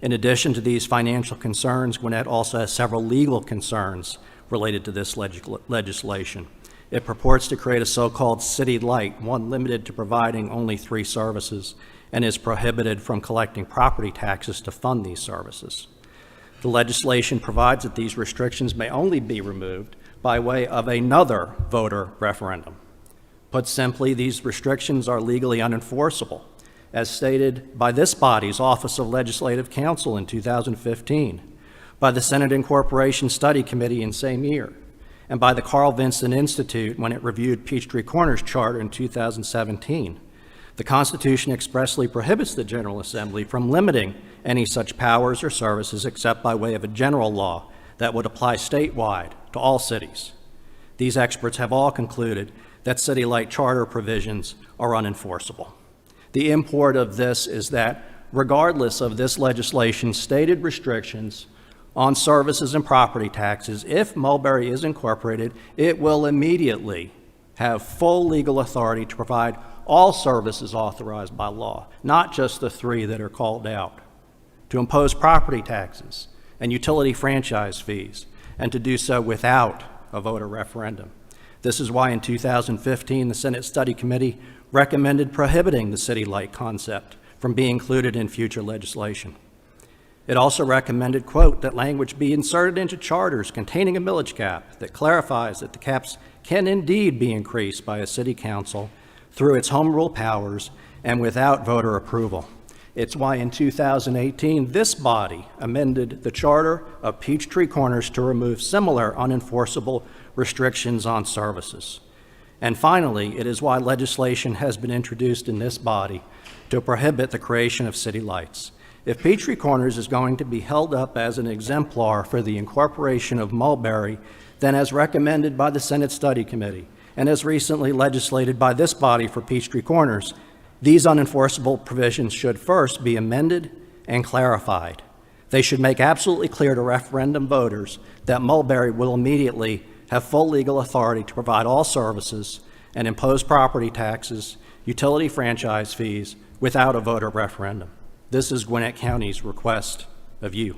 In addition to these financial concerns, Gwinnett also has several legal concerns related to this legislation. It purports to create a so-called city light, one limited to providing only 3 services, and is prohibited from collecting property taxes to fund these services. The legislation provides that these restrictions may only be removed by way of another voter referendum. Put simply, these restrictions are legally unenforceable, as stated by this body's Office of Legislative Counsel in 2015, by the Senate Incorporation Study Committee in same year, and by the Carl Vinson Institute when it reviewed Peachtree Corners Charter in 2017. The Constitution expressly prohibits the General Assembly from limiting any such powers or services except by way of a general law that would apply statewide to all cities. These experts have all concluded that city light charter provisions are unenforceable. The import of this is that regardless of this legislation's stated restrictions on services and property taxes, if Mulberry is incorporated, it will immediately have full legal authority to provide all services authorized by law, not just the 3 that are called out, to impose property taxes and utility franchise fees, and to do so without a voter referendum. This is why in 2015, the Senate Study Committee recommended prohibiting the city light concept from being included in future legislation. It also recommended, quote, that language be inserted into charters containing a millage cap that clarifies that the caps can indeed be increased by a city council through its home rule powers and without voter approval. It's why in 2018, this body amended the charter of Peachtree Corners to remove similar unenforceable restrictions on services. And finally, it is why legislation has been introduced in this body to prohibit the creation of city lights. If Peachtree Corners is going to be held up as an exemplar for the incorporation of Mulberry, then as recommended by the Senate Study Committee and as recently legislated by this body for Peachtree Corners, these unenforceable provisions should first be amended and clarified. They should make absolutely clear to referendum voters that Mulberry will immediately have full legal authority to provide all services and impose property taxes, utility franchise fees without a voter referendum. This is Gwinnett County's request of you.